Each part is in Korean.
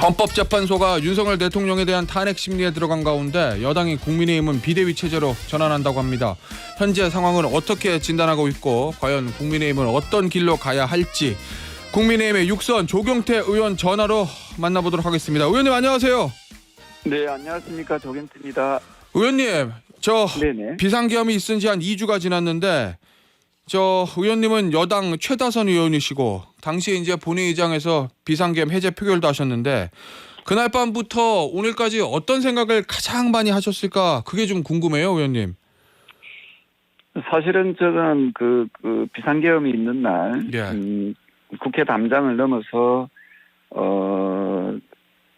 헌법재판소가 윤석열 대통령에 대한 탄핵 심리에 들어간 가운데 여당이 국민의힘은 비대위 체제로 전환한다고 합니다. 현재 상황을 어떻게 진단하고 있고 과연 국민의힘은 어떤 길로 가야 할지 국민의힘의 육선 조경태 의원 전화로 만나보도록 하겠습니다. 의원님 안녕하세요. 네, 안녕하십니까. 조경태입니다. 의원님, 저 네네. 비상계엄이 있은 지 한 2주가 지났는데 저 의원님은 여당 최다선 의원이시고 당시에 이제 본회의장에서 비상계엄 해제 표결도 하셨는데 그날 밤부터 오늘까지 어떤 생각을 가장 많이 하셨을까? 그게 좀 궁금해요, 의원님. 사실은 저는 그 비상계엄이 있는 날 예. 국회 담장을 넘어서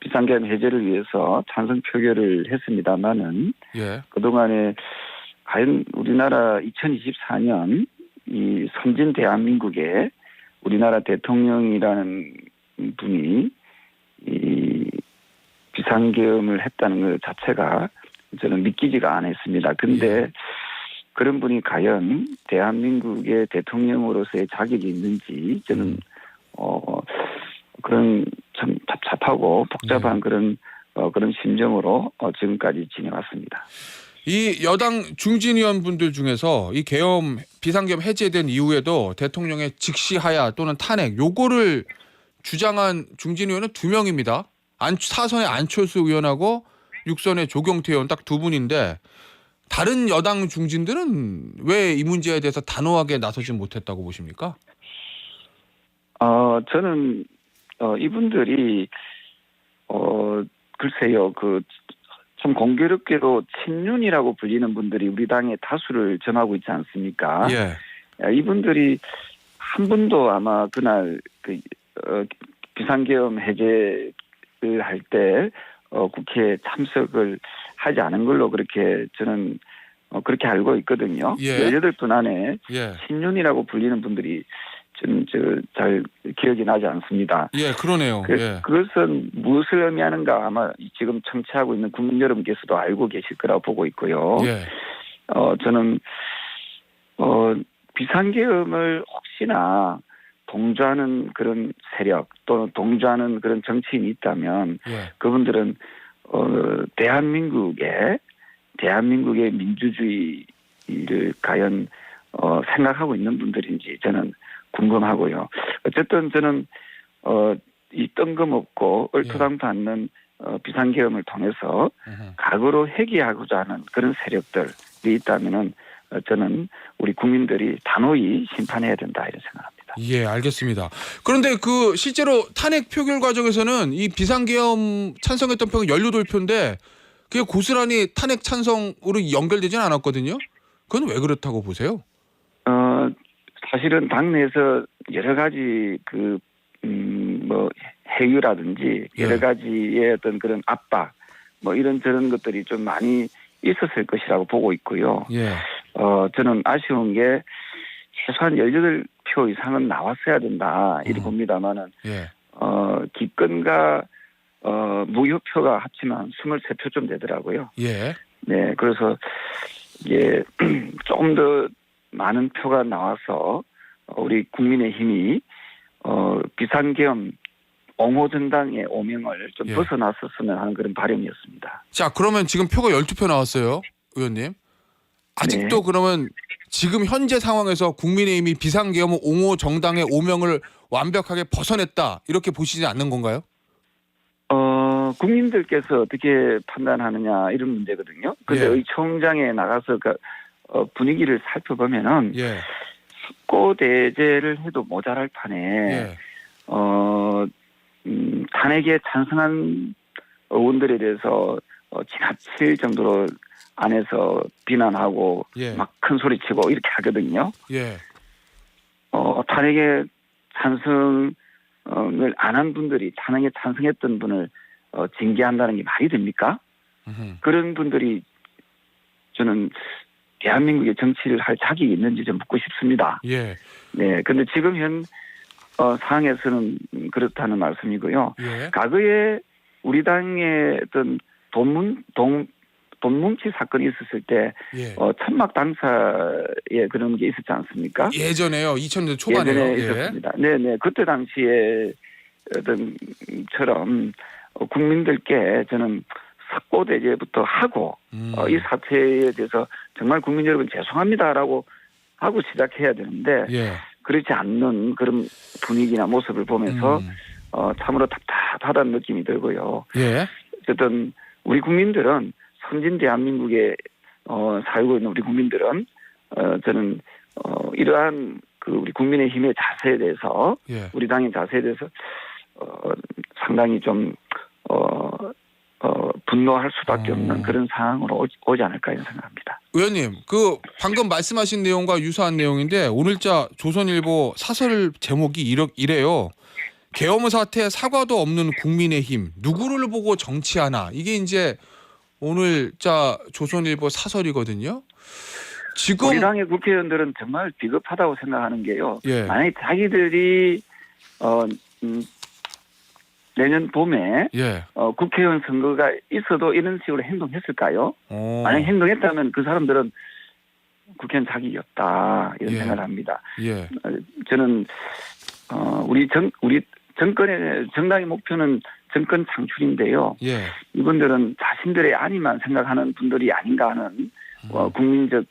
비상계엄 해제를 위해서 찬성 표결을 했습니다만은 예. 그동안에 과연 우리나라 2024년 이 선진 대한민국에 우리나라 대통령이라는 분이 이 비상계엄을 했다는 것 자체가 저는 믿기지가 않았습니다. 근데 그런 분이 과연 대한민국의 대통령으로서의 자격이 있는지 저는 그런 참 답답하고 복잡한 그런 심정으로 지금까지 지내왔습니다. 이 여당 중진 의원분들 중에서 이 비상계엄 해제된 이후에도 대통령의 직시하야 또는 탄핵 요거를 주장한 중진 의원은 2명입니다. 사선의 안철수 의원하고 육선의 조경태 의원 딱 2분인데 다른 여당 중진들은 왜 이 문제에 대해서 단호하게 나서지 못했다고 보십니까? 저는 이분들이 글쎄요 좀 공교롭게도 친윤이라고 불리는 분들이 우리 당의 다수를 점하고 있지 않습니까? 예. 이분들이 한 분도 아마 그날 비상계엄 해제를 할 때 국회에 참석을 하지 않은 걸로 그렇게 저는 그렇게 알고 있거든요. 예. 18분 안에 예. 친윤이라고 불리는 분들이 저는 잘 기억이 나지 않습니다. 예, 그러네요. 예. 그것은 무엇을 의미하는가 아마 지금 청취하고 있는 국민 여러분께서도 알고 계실 거라고 보고 있고요. 예. 저는 비상계엄을 혹시나 동조하는 그런 세력 또는 동조하는 그런 정치인이 있다면 예. 그분들은 대한민국의 민주주의를 과연 생각하고 있는 분들인지 저는 궁금하고요. 어쨌든 저는 이 뜬금없고 얼토당토 않는 비상계엄을 통해서 과거로 회귀하고자 하는 그런 세력들이 있다면은 저는 우리 국민들이 단호히 심판해야 된다 이런 생각합니다. 예, 알겠습니다. 그런데 그 실제로 탄핵 표결 과정에서는 이 비상계엄 찬성했던 표가 18표인데 그게 고스란히 탄핵 찬성으로 연결되지는 않았거든요. 그건 왜 그렇다고 보세요? 사실은 당내에서 여러 가지 해유라든지 여러 가지의 어떤 그런 압박 이런저런 것들이 좀 많이 있었을 것이라고 보고 있고요. 예. 저는 아쉬운 게 최소한 18표 이상은 나왔어야 된다 이렇게 봅니다만은 예. 기권과 무효표가 합치면 23표쯤 되더라고요. 예. 네, 그래서 이게 조금 더 많은 표가 나와서 우리 국민의힘이 비상계엄 옹호 정당의 오명을 좀 벗어났었으면 하는 그런 바람이었습니다. 자, 그러면 지금 표가 12표 나왔어요, 의원님. 아직도 네. 그러면 지금 현재 상황에서 국민의힘이 비상계엄 옹호 정당의 오명을 완벽하게 벗어냈다 이렇게 보시지 않는 건가요? 국민들께서 어떻게 판단하느냐 이런 문제거든요. 그런데 예. 의총장에 나가서 분위기를 살펴보면은 예. 숙고대제를 해도 모자랄 판에 예. 탄핵에 찬성한 의원들에 대해서 지나칠 정도로 안에서 비난하고 예. 막 큰 소리치고 이렇게 하거든요. 예. 탄핵에 찬성을 안 한 분들이 탄핵에 찬성했던 분을 징계한다는 게 말이 됩니까? 그런 분들이 저는 대한민국의 정치를 할 자격이 있는지 좀 묻고 싶습니다. 예. 네, 근데 지금 현 상황에서는 그렇다는 말씀이고요. 예. 과거에 우리 당의 어떤 돈뭉치 사건이 있었을 때 예. 천막 당사에 그런 게 있었지 않습니까? 예전에요. 2000년대 초반에요. 예전에 있었습니다. 네네. 그때 당시에 처럼 국민들께 저는 sak고대죄부터 하고 이 사태에 대해서 정말 국민 여러분 죄송합니다라고 하고 시작해야 되는데 예. 그렇지 않는 그런 분위기나 모습을 보면서 참으로 답답하다는 느낌이 들고요. 예. 어쨌든 우리 국민들은 선진 대한민국에 살고 있는 우리 국민들은 저는 이러한 그 우리 국민의힘의 자세에 대해서 예. 우리 당의 자세에 대해서 상당히 좀 분노할 수밖에 없는 그런 상황으로 오지 않을까 이런 생각합니다. 의원님, 그 방금 말씀하신 내용과 유사한 내용인데 오늘자 조선일보 사설 제목이 이래요. 계엄 사태 사과도 없는 국민의힘 누구를 보고 정치하나, 이게 이제 오늘자 조선일보 사설이거든요. 지금 우리 당의 국회의원들은 정말 비겁하다고 생각하는 게요. 예. 만약에 자기들이 내년 봄에 예. 국회의원 선거가 있어도 이런 식으로 행동했을까요? 만약 행동했다면 그 사람들은 국회의원 자격이 없다 이런 예. 생각을 합니다. 예. 저는 우리 정권의 정당의 목표는 정권 창출인데요. 예. 이분들은 자신들의 안위만 생각하는 분들이 아닌가 하는 국민적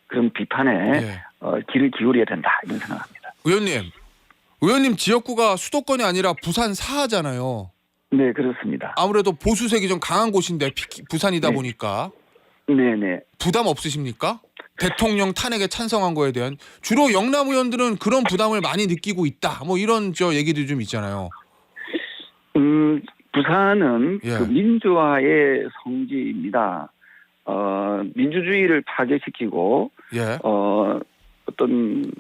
그런 비판에 예. 귀를 기울여야 된다 이런 생각합니다. 의원님 지역구가 수도권이 아니라 부산 사하잖아요. 네, 그렇습니다. 아무래도 보수색이 좀 강한 곳인데 부산이다 네. 보니까 네네. 부담 없으십니까? 대통령 탄핵에 찬성한 거에 대한, 주로 영남 의원들은 그런 부담을 많이 느끼고 있다. 뭐 이런 얘기도 좀 있잖아요. 부산은 예. 그 민주화의 성지입니다. 민주주의를 파괴시키고 예. 어떤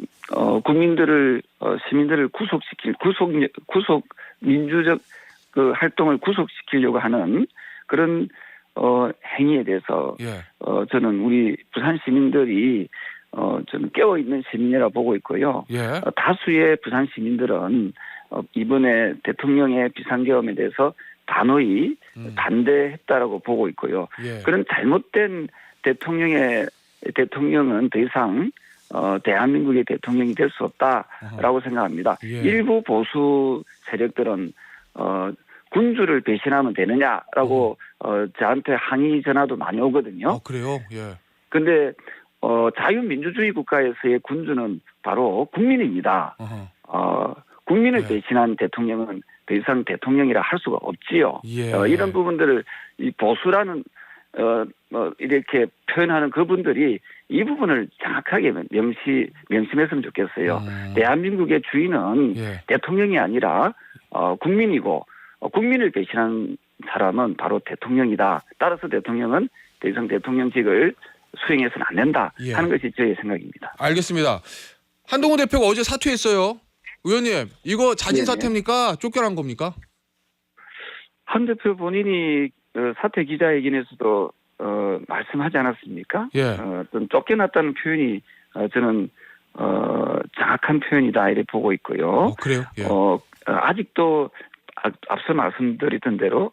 국민들을 시민들을 구속 민주적 그 활동을 구속시키려고 하는 그런 행위에 대해서 예. 저는 우리 부산 시민들이 저는 깨어 있는 시민이라 보고 있고요. 예. 다수의 부산 시민들은 이번에 대통령의 비상계엄에 대해서 단호히 반대했다라고 보고 있고요. 예. 그런 잘못된 대통령은 더 이상 대한민국의 대통령이 될 수 없다라고 생각합니다. 예. 일부 보수 세력들은 군주를 배신하면 되느냐라고 저한테 항의 전화도 많이 오거든요. 그래요? 예. 그런데 자유민주주의 국가에서의 군주는 바로 국민입니다. 국민을 예. 배신한 대통령은 더 이상 대통령이라 할 수가 없지요. 예. 이런 부분들을 이 보수라는 이렇게 표현하는 그분들이 이 부분을 정확하게 명심했으면 좋겠어요. 대한민국의 주인은 예. 대통령이 아니라 국민이고 국민을 배신한 사람은 바로 대통령이다. 따라서 대통령은 더 이상 대통령직을 수행해서는 안 된다 예. 하는 것이 저의 생각입니다. 알겠습니다. 한동훈 대표가 어제 사퇴했어요. 의원님, 이거 자진 네네. 사퇴입니까? 쫓겨난 겁니까? 한 대표 본인이 사퇴 기자회견에서도 말씀하지 않았습니까? 예. 좀 쫓겨났다는 표현이 저는 정확한 표현이다 이렇게 보고 있고요. 그래요? 예. 아직도 앞서 말씀드렸던 대로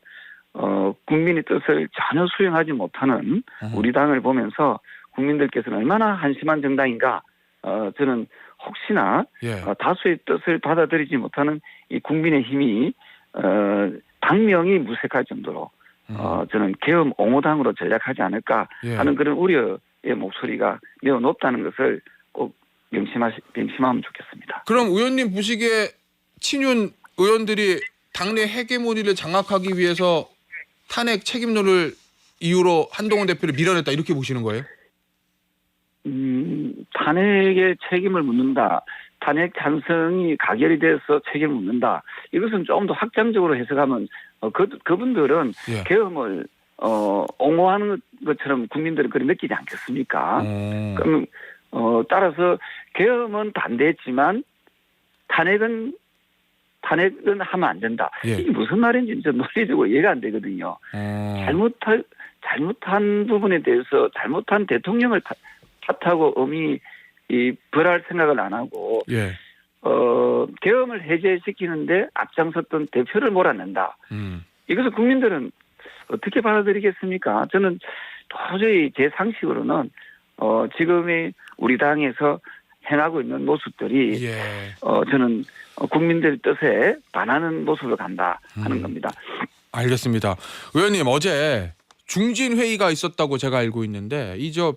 국민의 뜻을 전혀 수행하지 못하는 우리 당을 보면서 국민들께서는 얼마나 한심한 정당인가. 저는 혹시나 예. 다수의 뜻을 받아들이지 못하는 이 국민의 힘이 당명이 무색할 정도로 저는 계엄 옹호당으로 전략하지 않을까 예. 하는 그런 우려의 목소리가 매우 높다는 것을 꼭 명심하면 좋겠습니다. 그럼 의원님 보시기에 친윤 의원들이 당내 헤게모니를 장악하기 위해서 탄핵 책임론을 이유로 한동훈 대표를 밀어냈다, 이렇게 보시는 거예요? 탄핵의 책임을 묻는다. 탄핵 찬성이 가결이 돼서 책임을 묻는다. 이것은 좀 더 확장적으로 해석하면 그분들은 예. 계엄을 옹호하는 것처럼 국민들은 그렇게 느끼지 않겠습니까? 그럼 따라서 계엄은 반대했지만 탄핵은 하면 안 된다. 예. 이게 무슨 말인지 좀 논리적으로 이해가 안 되거든요. 잘못한 부분에 대해서 잘못한 대통령을 탓하고 벌할 생각을 안 하고 예. 계엄을 해제시키는데 앞장섰던 대표를 몰아낸다. 이것을 국민들은 어떻게 받아들이겠습니까? 저는 도저히 제 상식으로는 지금의 우리 당에서 해나고 있는 모습들이 예. 저는 국민들 뜻에 반하는 모습을 간다 하는 겁니다. 알겠습니다. 의원님 어제 중진 회의가 있었다고 제가 알고 있는데 이 저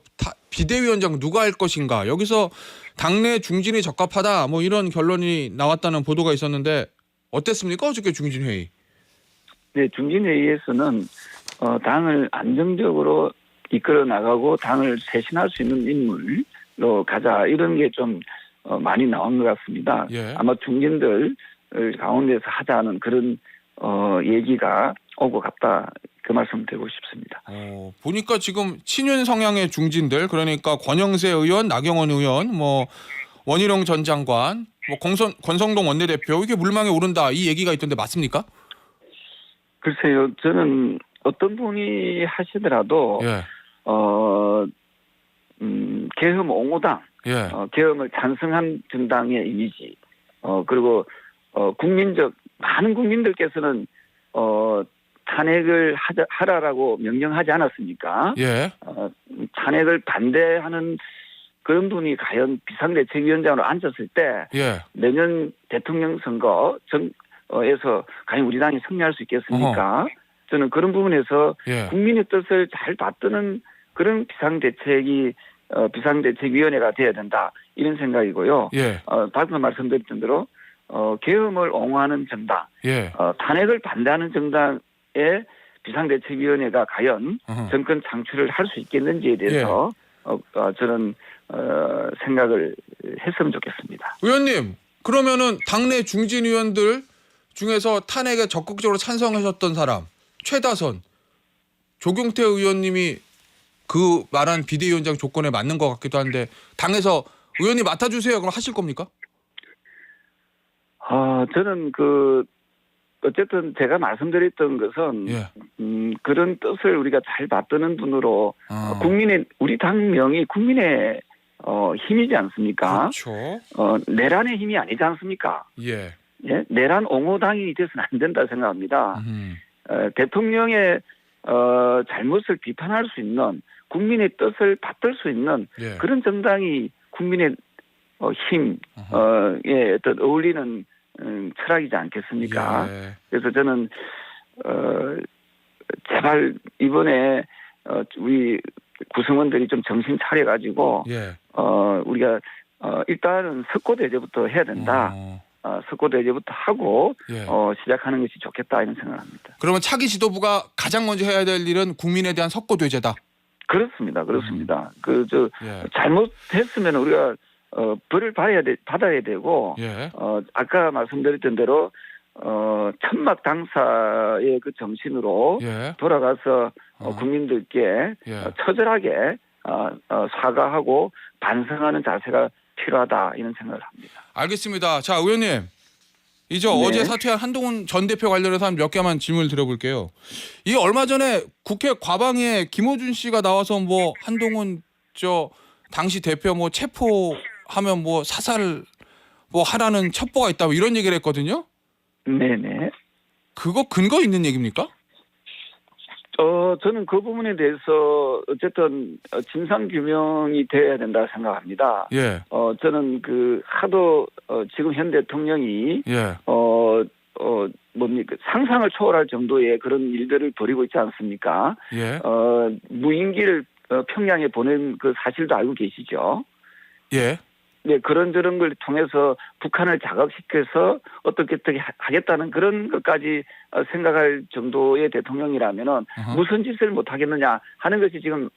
비대위원장 누가 할 것인가 여기서 당내 중진이 적합하다 뭐 이런 결론이 나왔다는 보도가 있었는데 어땠습니까 어저께 중진 회의? 네, 중진회의에서는 당을 안정적으로 이끌어 나가고 당을 쇄신할 수 있는 인물로 가자 이런 게 좀 많이 나온 것 같습니다. 예. 아마 중진들 가운데서 하자는 그런 얘기가 오고 갔다 그 말씀 드리고 싶습니다. 보니까 지금 친윤 성향의 중진들 그러니까 권영세 의원, 나경원 의원, 뭐 원희룡 전 장관, 뭐 권성동 원내대표 이게 물망에 오른다 이 얘기가 있던데 맞습니까? 글쎄요, 저는 어떤 분이 하시더라도 예. 계엄 옹호당, 예. 계엄을 찬성한 정당의 이미지, 그리고 많은 국민들께서는 탄핵을 하라라고 명령하지 않았습니까? 예. 탄핵을 반대하는 그런 분이 과연 비상대책위원장으로 앉았을 때 예. 내년 대통령 선거에서 과연 우리 당이 승리할 수 있겠습니까? 저는 그런 부분에서 예. 국민의 뜻을 잘 받드는 그런 비상대책위원회가 돼야 된다 이런 생각이고요. 예. 방금 말씀드렸던 대로 계엄을 옹호하는 정당, 예. 탄핵을 반대하는 정당의 비상대책위원회가 과연 정권 창출을 할 수 있겠는지에 대해서 저는 생각을 했으면 좋겠습니다. 의원님 그러면은 당내 중진 의원들 중에서 탄핵에 적극적으로 찬성하셨던 사람 최다선 조경태 의원님이 그 말한 비대위원장 조건에 맞는 것 같기도 한데 당에서 의원님 맡아주세요 그럼 하실 겁니까? 저는 어쨌든 제가 말씀드렸던 것은 예. 그런 뜻을 우리가 잘 받드는 분으로 우리 당명이 국민의 힘이지 않습니까? 그렇죠. 내란의 힘이 아니지 않습니까? 예. 예? 내란 옹호당이 돼서는 안 된다 생각합니다. 대통령의 잘못을 비판할 수 있는 국민의 뜻을 받들 수 있는 예. 그런 정당이 국민의 힘에 어떤 어울리는 철학이지 않겠습니까? 예. 그래서 저는 제발 이번에 우리 구성원들이 좀 정신 차려가지고 예. 우리가 일단은 석고대제부터 해야 된다. 석고대제부터 하고 예. 시작하는 것이 좋겠다 이런 생각을 합니다. 그러면 차기 지도부가 가장 먼저 해야 될 일은 국민에 대한 석고대죄다. 그렇습니다. 예. 잘못했으면 우리가 벌을 받아야 되고 예. 아까 말씀드렸던 대로 천막 당사의 그 정신으로 예. 돌아가서 국민들께 예. 처절하게 사과하고 반성하는 자세가 필요하다 이런 생각을 합니다. 알겠습니다. 자 의원님 이제 네. 어제 사퇴한 한동훈 전 대표 관련해서 한 몇 개만 질문을 드려볼게요. 이 얼마 전에 국회 과방에 김어준 씨가 나와서 뭐 한동훈 당시 대표 뭐 체포하면 뭐 사살 뭐 하라는 첩보가 있다 뭐 이런 얘기를 했거든요. 네네. 그거 근거 있는 얘기입니까? 저는 그 부분에 대해서 어쨌든 진상 규명이 돼야 된다 생각합니다. 예. 저는 하도 지금 현 대통령이 예. 상상을 초월할 정도의 그런 일들을 벌이고 있지 않습니까? 예. 무인기를 평양에 보낸 그 사실도 알고 계시죠? 예. 네, 그런저런 걸 통해서 북한을 자극시켜서 어떻게 하겠다는 그런 것까지 생각할 정도의 대통령이라면은 무슨 짓을 못 하겠느냐 하는 것이 지금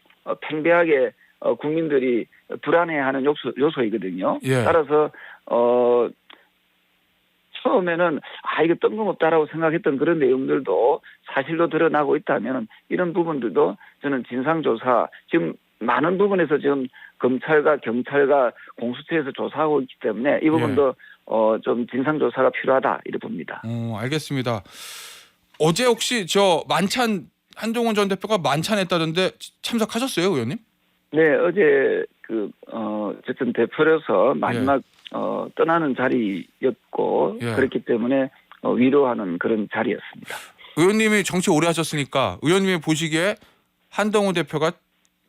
팽배하게 국민들이 불안해하는 요소이거든요. 예. 따라서 처음에는 이거 뜬금없다라고 생각했던 그런 내용들도 사실로 드러나고 있다면 이런 부분들도 저는 진상조사 지금 많은 부분에서 지금 검찰과 경찰과 공수처에서 조사하고 있기 때문에 이 부분도 좀 진상조사가 필요하다 이렇게 봅니다. 알겠습니다. 어제 혹시 만찬 한동훈 전 대표가 만찬했다던데 참석하셨어요, 의원님? 네, 어제 어쨌든 대표로서 마지막 떠나는 자리였고 그렇기 때문에 위로하는 그런 자리였습니다. 의원님이 정치 오래 하셨으니까 의원님이 보시기에 한동훈 대표가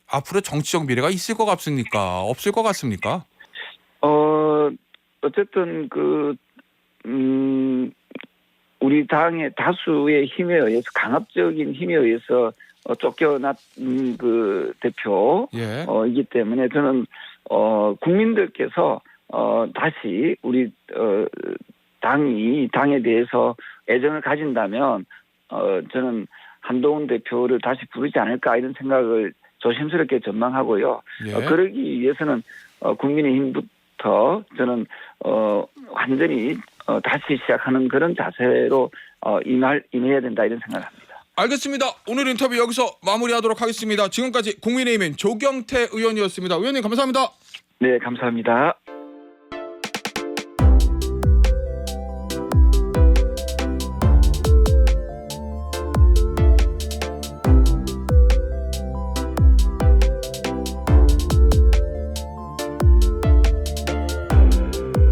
앞으로 정치적 미래가 있을 것 같습니까? 없을 것 같습니까? 우리 당의 다수의 힘에 의해서 강압적인 힘에 의해서 쫓겨난 그 대표 예. 이기 때문에 저는 국민들께서 다시 우리 당에 대해서 애정을 가진다면 저는 한동훈 대표를 다시 부르지 않을까 이런 생각을 조심스럽게 전망하고요. 예. 그러기 위해서는 국민의힘부터 저는 완전히 다시 시작하는 그런 자세로 임해야 된다 이런 생각을 합니다. 알겠습니다. 오늘 인터뷰 여기서 마무리하도록 하겠습니다. 지금까지 국민의힘인 조경태 의원이었습니다. 의원님 감사합니다. 네, 감사합니다.